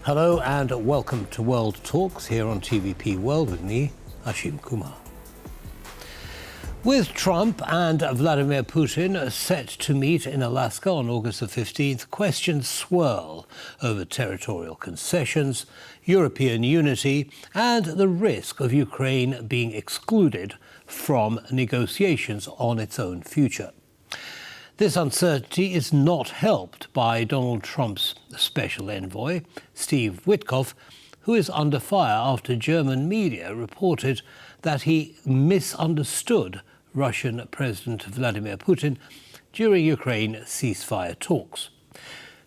Hello and welcome to World Talks here on TVP World with me, Ashim Kumar. With Trump and Vladimir Putin set to meet in Alaska on August the 15th, questions swirl over territorial concessions, European unity, and the risk of Ukraine being excluded from negotiations on its own future. This uncertainty is not helped by Donald Trump's special envoy, Steve Witkoff, who is under fire after German media reported that he misunderstood Russian President Vladimir Putin during Ukraine ceasefire talks.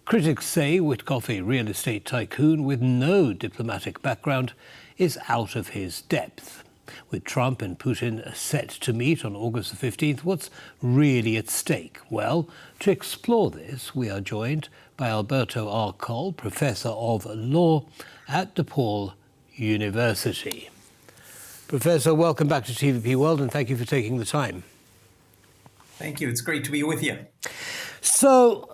Critics say Witkoff, a real estate tycoon with no diplomatic background, is out of his depth. With Trump and Putin set to meet on August the 15th, what's really at stake? Well, to explore this, we are joined by Alberto R. Coll, Professor of Law at DePaul University. Professor, welcome back to TVP World, and thank you for taking the time. Thank you. It's great to be with you. So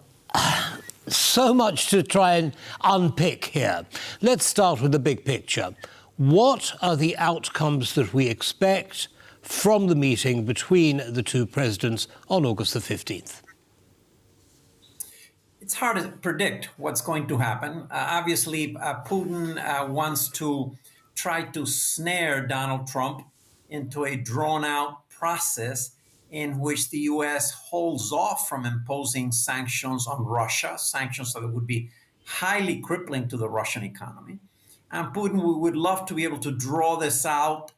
much to try and unpick here. Let's start with the big picture. What are the outcomes that we expect from the meeting between the two presidents on August the 15th? It's hard to predict what's going to happen. Obviously, Putin wants to try to snare Donald Trump into a drawn-out process in which the U.S. holds off from imposing sanctions on Russia, sanctions that would be highly crippling to the Russian economy. And Putin would love to be able to draw this out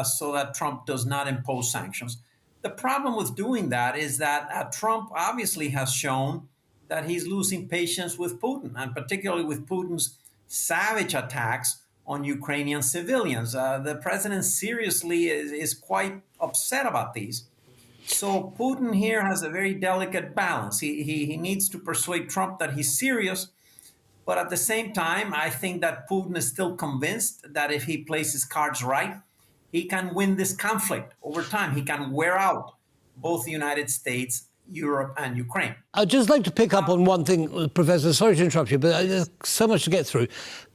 so that Trump does not impose sanctions. The problem with doing that is that Trump obviously has shown that he's losing patience with Putin, and particularly with Putin's savage attacks on Ukrainian civilians. The president seriously is quite upset about these. So Putin here has a very delicate balance. He needs to persuade Trump that he's serious. But at the same time, I think that Putin is still convinced that if he plays his cards right, he can win this conflict over time. He can wear out both the United States, Europe, and Ukraine. I'd just like to pick up on one thing, Professor. Sorry to interrupt you, but there's so much to get through.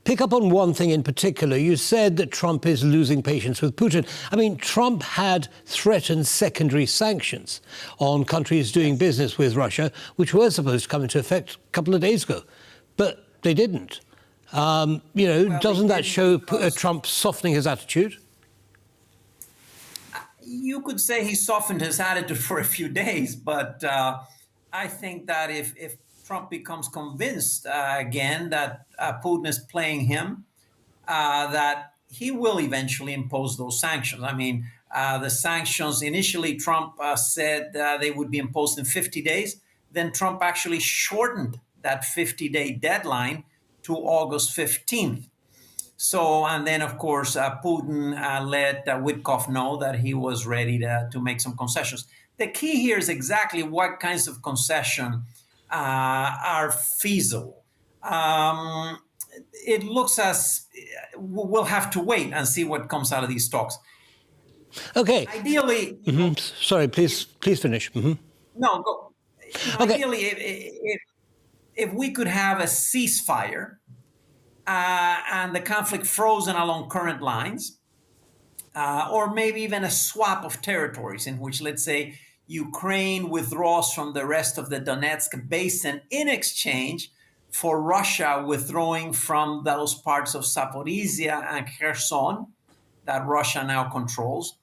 Pick up on one thing in particular. You said that Trump is losing patience with Putin. I mean, Trump had threatened secondary sanctions on countries doing business with Russia, which were supposed to come into effect a couple of days ago. But they didn't. Doesn't that show Trump softening his attitude? You could say he softened his attitude for a few days, but I think that if Trump becomes convinced again that Putin is playing him, that he will eventually impose those sanctions. I mean, the sanctions, initially Trump said they would be imposed in 50 days. Then Trump actually shortened that 50-day deadline to August 15th. So, and then, of course, Putin let Witkoff know that he was ready to make some concessions. The key here is exactly what kinds of concession are feasible. It looks as we'll have to wait and see what comes out of these talks. Okay. Ideally... Sorry, please finish. No, go. Okay. Ideally, if we could have a ceasefire and the conflict frozen along current lines, or maybe even a swap of territories in which, let's say, Ukraine withdraws from the rest of the Donetsk basin in exchange for Russia withdrawing from those parts of Zaporizhia and Kherson that Russia now controls,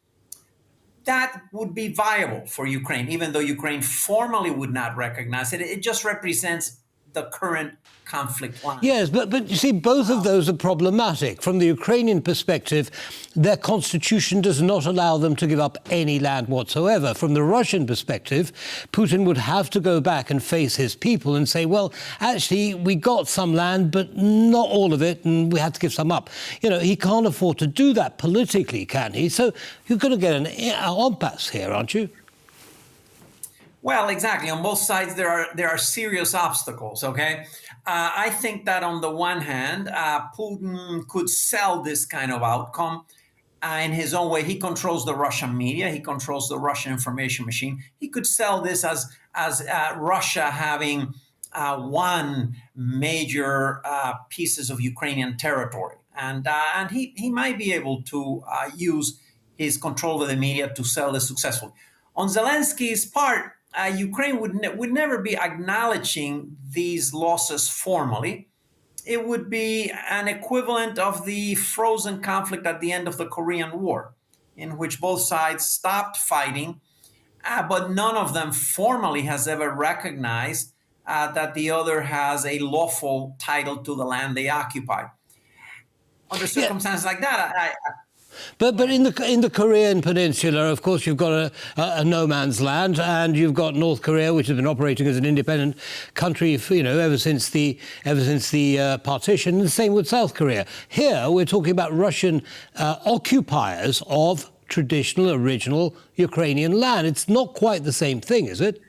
that would be viable for Ukraine, even though Ukraine formally would not recognize it. It just represents the current conflict line. Yes, but you see, both of those are problematic. From the Ukrainian perspective, their constitution does not allow them to give up any land whatsoever. From the Russian perspective, Putin would have to go back and face his people and say, well, actually, we got some land, but not all of it, and we had to give some up. He can't afford to do that politically, can he? So you're going to get an impasse here, aren't you? Well, exactly. On both sides, there are serious obstacles, okay? I think that on the one hand, Putin could sell this kind of outcome in his own way. He controls the Russian media. He controls the Russian information machine. He could sell this as Russia having one major pieces of Ukrainian territory, and he might be able to use his control of the media to sell this successfully. On Zelensky's part, Ukraine would never be acknowledging these losses formally. It would be an equivalent of the frozen conflict at the end of the Korean War, in which both sides stopped fighting, but none of them formally has ever recognized that the other has a lawful title to the land they occupy. Under circumstances like that, But in the Korean Peninsula, of course, you've got a no man's land, and you've got North Korea, which has been operating as an independent country, ever since the partition. And the same with South Korea. Here, we're talking about Russian occupiers of traditional, original Ukrainian land. It's not quite the same thing, is it?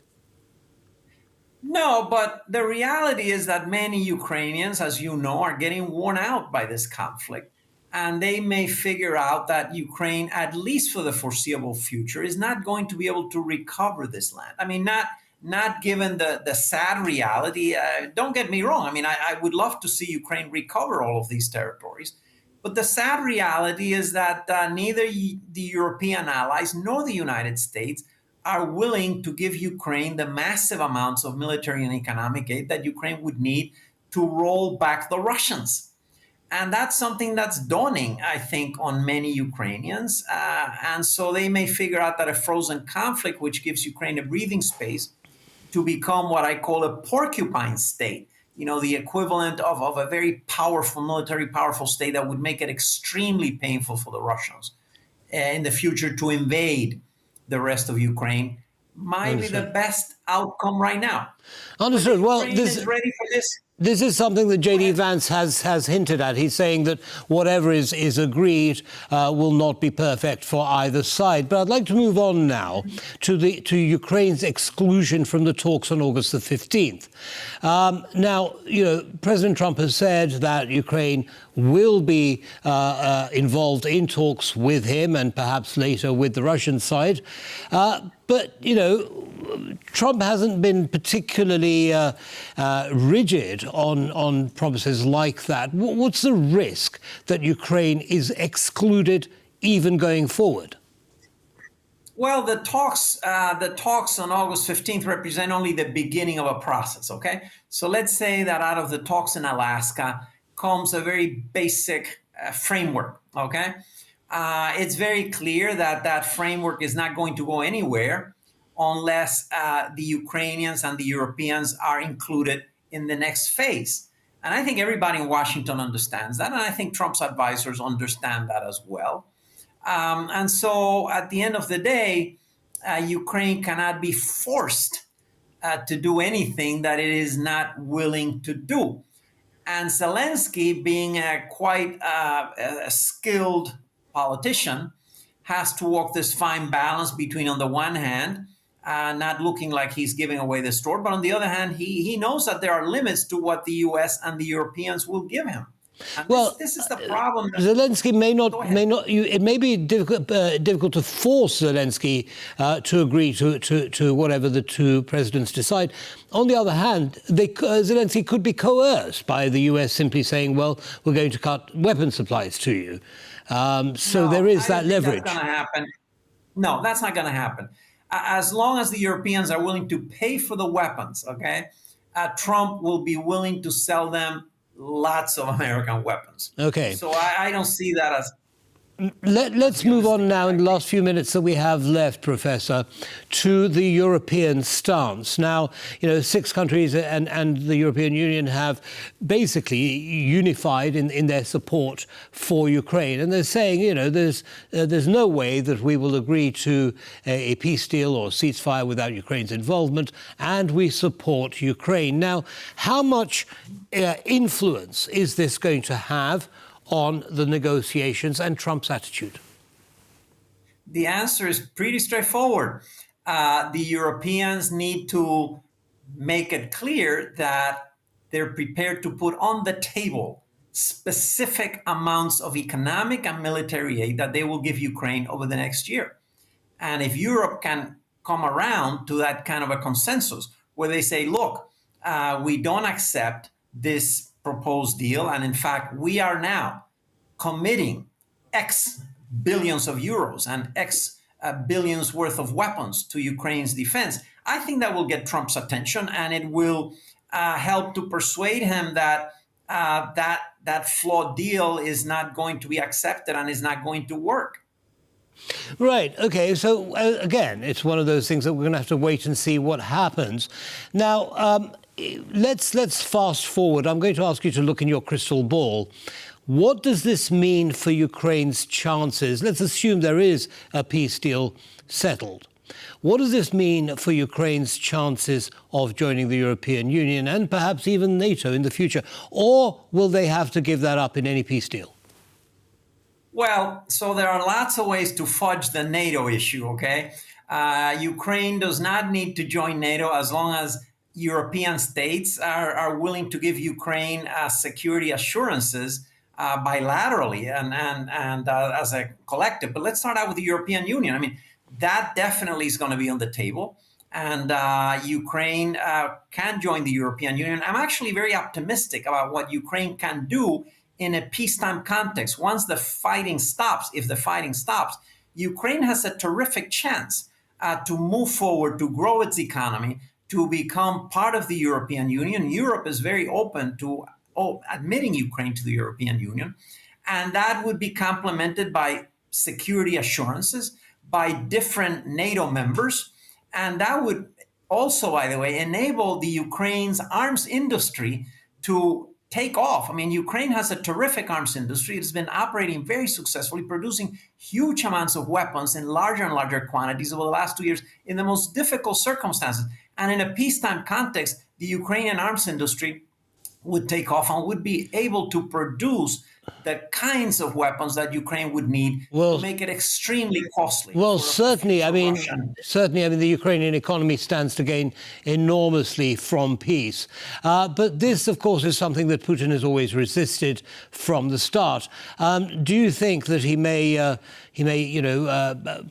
no, but the reality is that many Ukrainians, as you know, are getting worn out by this conflict. And they may figure out that Ukraine, at least for the foreseeable future, is not going to be able to recover this land. I mean, not given the sad reality. Don't get me wrong. I mean, I would love to see Ukraine recover all of these territories. But the sad reality is that neither the European allies nor the United States are willing to give Ukraine the massive amounts of military and economic aid that Ukraine would need to roll back the Russians. And that's something that's dawning, I think, on many Ukrainians. And so they may figure out that a frozen conflict, which gives Ukraine a breathing space to become what I call a porcupine state, the equivalent of a very powerful, military powerful state that would make it extremely painful for the Russians in the future to invade the rest of Ukraine, might be the best outcome right now. Understood. Well, Ukraine is ready for this. This is something that J.D. Vance has hinted at. He's saying that whatever is agreed will not be perfect for either side. But I'd like to move on now to Ukraine's exclusion from the talks on August the 15th. Now, President Trump has said that Ukraine will be involved in talks with him and perhaps later with the Russian side. But, Trump hasn't been particularly rigid on promises like that. What's the risk that Ukraine is excluded even going forward? Well, the talks on August 15th represent only the beginning of a process, okay? So let's say that out of the talks in Alaska comes a very basic framework, okay? It's very clear that that framework is not going to go anywhere unless the Ukrainians and the Europeans are included in the next phase. And I think everybody in Washington understands that, and I think Trump's advisors understand that as well. And so at the end of the day, Ukraine cannot be forced to do anything that it is not willing to do. And Zelensky, being a quite skilled politician, has to walk this fine balance between, on the one hand, not looking like he's giving away the store, but on the other hand, he knows that there are limits to what the U.S. and the Europeans will give him. And well, this is the problem. Zelensky may not. It may be difficult to force Zelensky to agree to whatever the two presidents decide. On the other hand, Zelensky could be coerced by the U.S. simply saying, "Well, we're going to cut weapon supplies to you." So there is that leverage. That's going to happen. No, that's not going to happen. As long as the Europeans are willing to pay for the weapons, okay, Trump will be willing to sell them lots of American weapons. Okay. So I don't see that as... Let's move on now in the last few minutes that we have left, Professor, to the European stance. Now, 6 countries and the European Union have basically unified in their support for Ukraine. And they're saying, there's no way that we will agree to a peace deal or ceasefire without Ukraine's involvement, and we support Ukraine. Now, how much influence is this going to have on the negotiations and Trump's attitude? The answer is pretty straightforward. The Europeans need to make it clear that they're prepared to put on the table specific amounts of economic and military aid that they will give Ukraine over the next year. And if Europe can come around to that kind of a consensus where they say, look, we don't accept this proposed deal, and in fact, we are now committing X billions of euros and X billions worth of weapons to Ukraine's defense, I think that will get Trump's attention, and it will help to persuade him that that flawed deal is not going to be accepted and is not going to work. Right. Okay. So again, it's one of those things that we're going to have to wait and see what happens. Now, let's fast forward. I'm going to ask you to look in your crystal ball. What does this mean for Ukraine's chances? Let's assume there is a peace deal settled. What does this mean for Ukraine's chances of joining the European Union and perhaps even NATO in the future? Or will they have to give that up in any peace deal? Well, so there are lots of ways to fudge the NATO issue, okay? Ukraine does not need to join NATO as long as European states are willing to give Ukraine security assurances bilaterally and as a collective. But let's start out with the European Union. I mean, that definitely is going to be on the table. And Ukraine can join the European Union. I'm actually very optimistic about what Ukraine can do in a peacetime context. Once the fighting stops, if the fighting stops, Ukraine has a terrific chance to move forward, to grow its economy, to become part of the European Union. Europe is very open to admitting Ukraine to the European Union. And that would be complemented by security assurances, by different NATO members. And that would also, by the way, enable the Ukraine's arms industry to take off. I mean, Ukraine has a terrific arms industry. It's been operating very successfully, producing huge amounts of weapons in larger and larger quantities over the last 2 years in the most difficult circumstances. And in a peacetime context, the Ukrainian arms industry would take off and would be able to produce the kinds of weapons that Ukraine would need to make it extremely costly. Well, certainly, I mean, the Ukrainian economy stands to gain enormously from peace. But this, of course, is something that Putin has always resisted from the start. Do you think that he may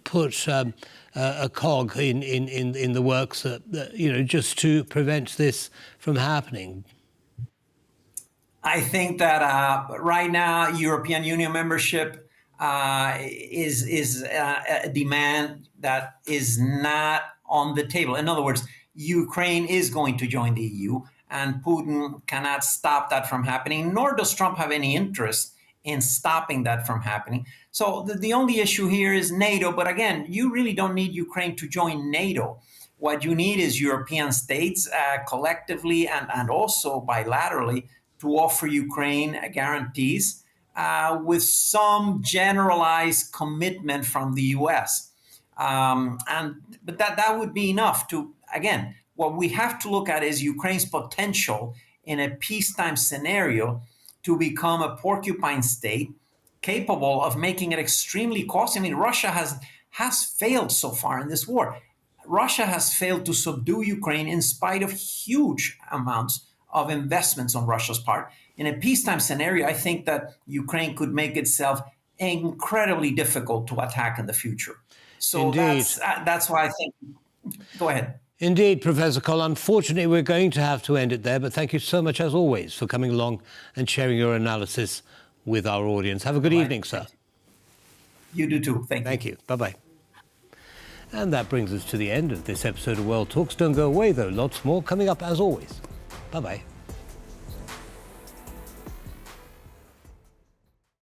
put a cog in the works, just to prevent this from happening? I think that right now, European Union membership is a demand that is not on the table. In other words, Ukraine is going to join the EU, and Putin cannot stop that from happening, nor does Trump have any interest in stopping that from happening. So the only issue here is NATO. But again, you really don't need Ukraine to join NATO. What you need is European states collectively and also bilaterally to offer Ukraine guarantees with some generalized commitment from the U.S. But that would be enough to, again, what we have to look at is Ukraine's potential in a peacetime scenario to become a porcupine state capable of making it extremely costly. I mean, Russia has failed so far in this war. Russia has failed to subdue Ukraine in spite of huge amounts of investments on Russia's part. In a peacetime scenario, I think that Ukraine could make itself incredibly difficult to attack in the future. So that's why I think. Go ahead. Indeed, Professor Coll. Unfortunately, we're going to have to end it there. But thank you so much, as always, for coming along and sharing your analysis with our audience. Have a good evening, sir. You do too. Thank you. Thank you. Bye-bye. And that brings us to the end of this episode of World Talks. Don't go away, though. Lots more coming up, as always. Bye-bye.